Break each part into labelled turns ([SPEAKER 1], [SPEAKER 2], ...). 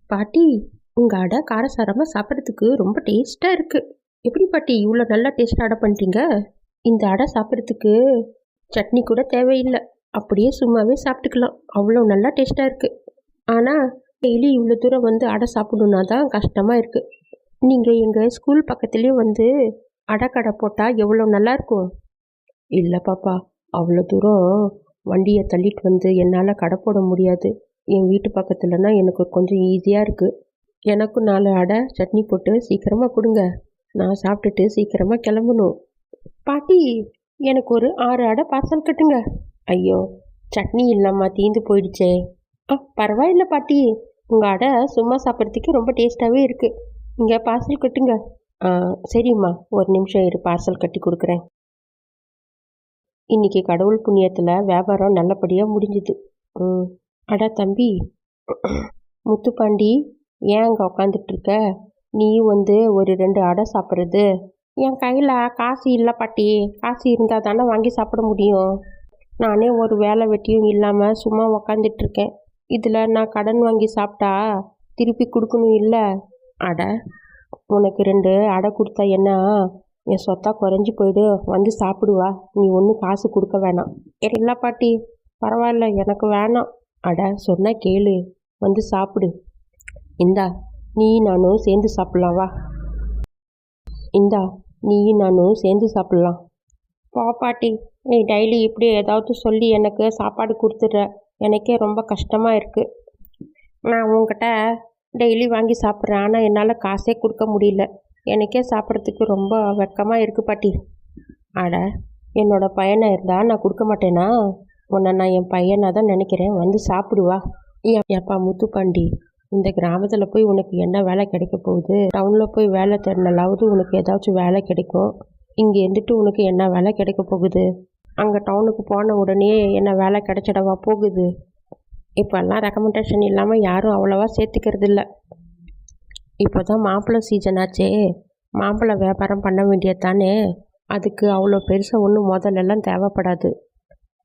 [SPEAKER 1] பாட்டி, உங்கள் அடை காரசாரமாக சாப்பிட்றதுக்கு ரொம்ப டேஸ்ட்டாக இருக்குது. எப்படி பாட்டி இவ்வளோ நல்லா டேஸ்ட்டாக அடை பண்ணிட்டீங்க? இந்த அடை சாப்பிட்றதுக்கு சட்னி கூட தேவையில்லை, அப்படியே சும்மாவே சாப்பிட்டுக்கலாம், அவ்வளோ நல்லா டேஸ்ட்டாக இருக்குது. ஆனால் டெய்லி இவ்வளோ தூரம் வந்து அடை சாப்பிடணுன்னா தான் கஷ்டமாக இருக்குது. நீங்கள் எங்கள் ஸ்கூல் பக்கத்துலேயும் வந்து அடை கடை போட்டால் எவ்வளோ நல்லாயிருக்கும். இல்லை பாப்பா, அவ்வளோ தூரம் வண்டியை தள்ளிட்டு வந்து என்னால் கடை போட முடியாது. என் வீட்டு பக்கத்துலனா எனக்கு கொஞ்சம் ஈஸியாக இருக்குது. எனக்கும் 4 அடை சட்னி போட்டு சீக்கிரமாக கொடுங்க, நான் சாப்பிட்டுட்டு சீக்கிரமாக கிளம்பணும். பாட்டி, எனக்கு ஒரு 6 அடை பார்சல் கட்டுங்க. ஐயோ, சட்னி இல்லாமல் தீந்து போயிடுச்சே. பரவாயில்ல பாட்டி, உங்கள் அடை சும்மா சாப்பிட்றதுக்கு ரொம்ப டேஸ்ட்டாகவே இருக்குது. இங்கே பார்சல் கட்டுங்க. சரிம்மா, ஒரு நிமிஷம் இரு, பார்சல் கட்டி கொடுக்குறேன். இன்றைக்கி கடவுள் புண்ணியத்தில் வியாபாரம் நல்லபடியாக முடிஞ்சுது. அடா தம்பி முத்துப்பாண்டி, ஏன் அங்கே உக்காந்துட்ருக்க? நீயும் வந்து ஒரு 2 அடை சாப்பிட்றது. என் கையில் காசு இல்லை பாட்டி, காசு இருந்தால் தானே வாங்கி சாப்பிட முடியும். நானே ஒரு வேலை வெட்டியும் இல்லாமல் சும்மா உக்காந்துட்ருக்கேன். இதில் நான் கடன் வாங்கி சாப்பிட்டா திருப்பி கொடுக்கணும் இல்லை? அடை உனக்கு 2 அடை கொடுத்தா என்ன என் சொத்தா குறைஞ்சி போயிடு, வந்து சாப்பிடுவா, நீ ஒன்றும் காசு கொடுக்க வேணாம். இல்லை பாட்டி, பரவாயில்ல, எனக்கு வேணாம். அட சொன்னா கேளு, வந்து சாப்பிடு. இந்தா, நீயும் நானும் சேர்ந்து சாப்பிட்லாம், வா. இந்தா, நீயும் நானும் சேர்ந்து சாப்பிட்லாம். போ பாட்டி, நீ டெய்லி இப்படி ஏதாவது சொல்லி எனக்கு சாப்பாடு கொடுத்துட்ற, எனக்கே ரொம்ப கஷ்டமாக இருக்குது. நான் உங்ககிட்ட டெய்லி வாங்கி சாப்பிட்றேன், ஆனால் என்னால் காசே கொடுக்க முடியல. எனக்கே சாப்பிட்றதுக்கு ரொம்ப வெக்கமாக இருக்குது பாட்டி. அட, என்னோட பையனை இருந்தால் நான் கொடுக்க மாட்டேனா? உன்னை நான் என் பையனாக தான் நினைக்கிறேன், வந்து சாப்பிடுவா. ஏப்பா முத்துப்பாண்டி, இந்த கிராமத்தில் போய் உனக்கு என்ன வேலை கிடைக்க போகுது? டவுனில் போய் வேலை தேடினாலாவது உனக்கு ஏதாச்சும் வேலை கிடைக்கும். இங்கே இருந்துட்டு உனக்கு என்ன வேலை கிடைக்க போகுது? அங்கே டவுனுக்கு போன உடனே என்ன வேலை கிடைச்சிடவா போகுது? இப்போல்லாம் ரெக்கமெண்டேஷன் இல்லாமல் யாரும் அவ்வளோவா சேர்த்துக்கிறது இல்லை. இப்போ தான் மாம்பழ சீசன் ஆச்சே, மாம்பழ வியாபாரம் பண்ண வேண்டியது தானே. அதுக்கு அவ்வளோ பெருசாக ஒன்றும் முதல்லலாம் தேவைப்படாது.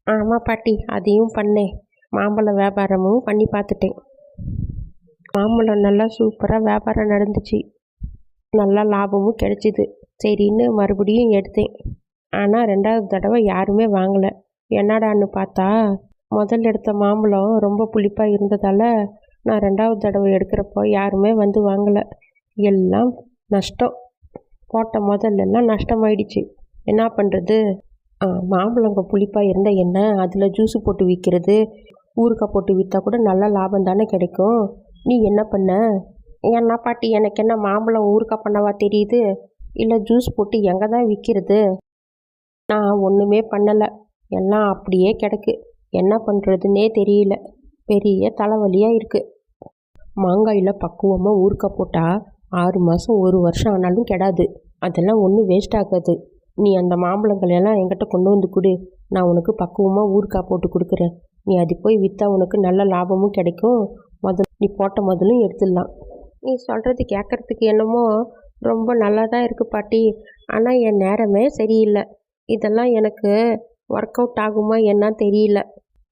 [SPEAKER 1] ஆமாம் பாட்டி, அதையும் பண்ணேன், மாம்பழ வியாபாரமும் பண்ணி பார்த்துட்டேன். மாம்பழம் நல்லா சூப்பராக வியாபாரம் நடந்துச்சு, நல்லா லாபமும் கிடைச்சிது. சரின்னு மறுபடியும் எடுத்தேன். ஆனால் 2வது தடவை யாருமே வாங்கலை. என்னடான்னு பார்த்தா முதல்ல எடுத்த மாம்பழம் ரொம்ப புளிப்பாக இருந்ததால் நான் 2வது தடவை எடுக்கிறப்போ யாருமே வந்து வாங்கலை. எல்லாம் நஷ்டம். போட்ட முதல்லலாம் நஷ்டமாயிடுச்சு. என்ன பண்ணுறது? மாம்பழங்க புளிப்பாக இருந்தால் என்ன, அதில் ஜூஸு போட்டு விற்கிறது, ஊறுகாய் போட்டு விற்றா கூட நல்ல லாபம் தானே கிடைக்கும். நீ என்ன பண்ண? என்ன பாட்டி, எனக்கு என்ன மாம்பழம் ஊறுகாய் பண்ணவா தெரியுது? இல்லை ஜூஸ் போட்டு எங்கே தான் விற்கிறது? நான் ஒன்றுமே பண்ணலை, எல்லாம் அப்படியே கிடக்கு. என்ன பண்ணுறதுன்னே தெரியல, பெரிய தலைவலியாக இருக்குது. மாங்காயில் பக்குவமாக ஊறுகாய் போட்டால் 6 மாதம் 1 வருஷம் ஆனாலும் கெடாது. அதெல்லாம் ஒன்றும் வேஸ்ட் ஆகாது. நீ அந்த மாம்பழங்களெல்லாம் என்கிட்ட கொண்டு வந்து கொடு, நான் உனக்கு பக்குவமாக ஊறுகாய் போட்டு கொடுக்குறேன். நீ அது போய் விற்றா உனக்கு நல்ல லாபமும் கிடைக்கும், நீ போட்ட முதலும் எடுத்துடலாம். நீ சொல்கிறது கேட்குறதுக்கு என்னமோ ரொம்ப நல்லா தான் இருக்குது பாட்டி, ஆனால் என் நேரமே சரியில்லை. இதெல்லாம் எனக்கு ஒர்க் அவுட் ஆகுமா என்ன தெரியல.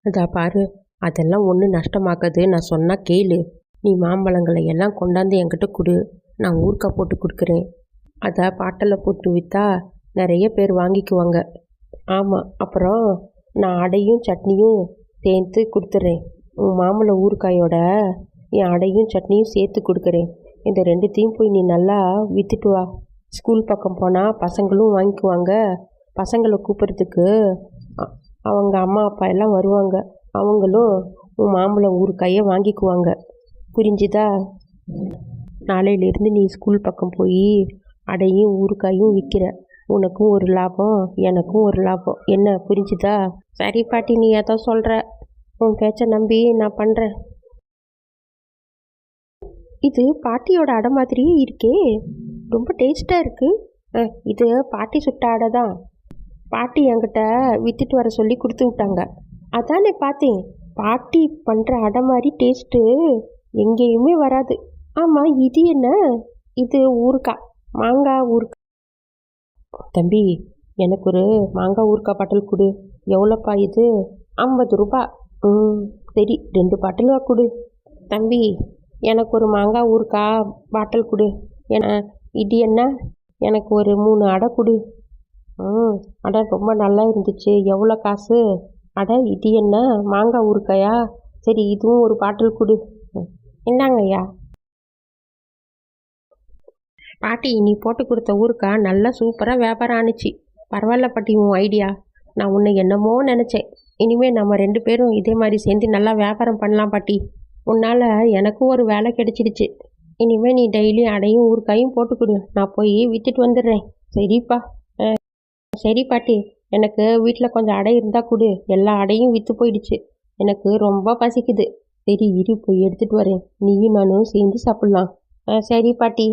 [SPEAKER 1] அதா பாரு, அதெல்லாம் ஒன்றும் நஷ்டமாக்காது, நான் சொன்னால் கேளு. நீ மாம்பழங்களை எல்லாம் கொண்டாந்து என்கிட்ட கொடு, நான் ஊறுகாய் போட்டு கொடுக்குறேன். அதை பாட்டில் போட்டு விற்றா நிறைய பேர் வாங்கிக்குவாங்க. ஆமாம், அப்புறம் நான் அடையும் சட்னியும் சேர்த்து கொடுத்துட்றேன். உன் மாம்பழ ஊறுகாயோட என் அடையும் சட்னியும் சேர்த்து கொடுக்குறேன். இந்த 2த்தையும் போய் நீ நல்லா விற்றுட்டு வா. ஸ்கூல் பக்கம் போனால் பசங்களும் வாங்கிக்குவாங்க. பசங்களை கூப்பிட்றதுக்கு அவங்க அம்மா அப்பா எல்லாம் வருவாங்க, அவங்களும் உன் மாம்பழ ஊறுகாயை வாங்கிக்குவாங்க. புரிஞ்சுதா? நாளையிலேருந்து நீ ஸ்கூல் பக்கம் போய் அடையும் ஊறுகாயும் விற்கிற, உனக்கும் ஒரு லாபம், எனக்கும் ஒரு லாபம். என்ன, புரிஞ்சுதா? சரி பாட்டி, நீ ஏதோ சொல்கிற, உன் பேச்சை நம்பி நான் பண்ணுறேன். இது பாட்டியோட அடை மாதிரியே இருக்கே, ரொம்ப டேஸ்ட்டாக இருக்குது. இது பாட்டி சுட்ட அடை தான். பாட்டி என்கிட்ட விற்றுட்டு வர சொல்லி கொடுத்து விட்டாங்க, அதானே பார்த்தேன். பாட்டி பண்ணுற அடை மாதிரி டேஸ்ட்டு எங்கேயுமே வராது. ஆமாம், இது என்ன? இது ஊறுகாய், மாங்காய் ஊறுகாய். தம்பி, எனக்கு ஒரு மாங்காய் ஊறுகாய் பாட்டில் கொடு. எவ்வளோப்பா இது? 50 ரூபா. சரி, 2 பாட்டிலாக கொடு. தம்பி, எனக்கு ஒரு மாங்காய் ஊறுக்காய் பாட்டில் கொடு. இது என்ன? எனக்கு ஒரு 3 அடை கொடு. ம் அடை ரொம்ப நல்லா இருந்துச்சு. எவ்வளோ காசு? அட இது என்ன மாங்காய் ஊறுக்காயா? சரி இதுவும் ஒரு பாட்டில் கொடு. இந்தாங்க ஐயா. பாட்டி நீ போட்டு கொடுத்த ஊறுக்காய் நல்லா சூப்பராக வியாபாரம் ஆணுச்சு. பரவாயில்ல பாட்டி உன் ஐடியா. நான் உன்னை என்னமோ நினச்சேன். இனிமேல் நம்ம 2 பேரும் இதே மாதிரி சேர்ந்து நல்லா வியாபாரம் பண்ணலாம் பாட்டி. உன்னால் எனக்கும் ஒரு வேலை கிடைச்சிடுச்சு. இனிமேல் நீ டெய்லி அடையும் ஊறுகாயும் போட்டு கொடு. நான் போய் விற்றுட்டு வந்துடுறேன். சரிப்பா. சரி பாட்டி. எனக்கு வீட்டில் கொஞ்சம் அடை இருந்தால் கொடு. எல்லா அடையும் விற்று போயிடுச்சு. எனக்கு ரொம்ப பசிக்குது. சரி இரு போய் எடுத்துகிட்டு வரேன். நீயும் நானும் சேர்ந்து சாப்பிட்லாம். சரி பாட்டி.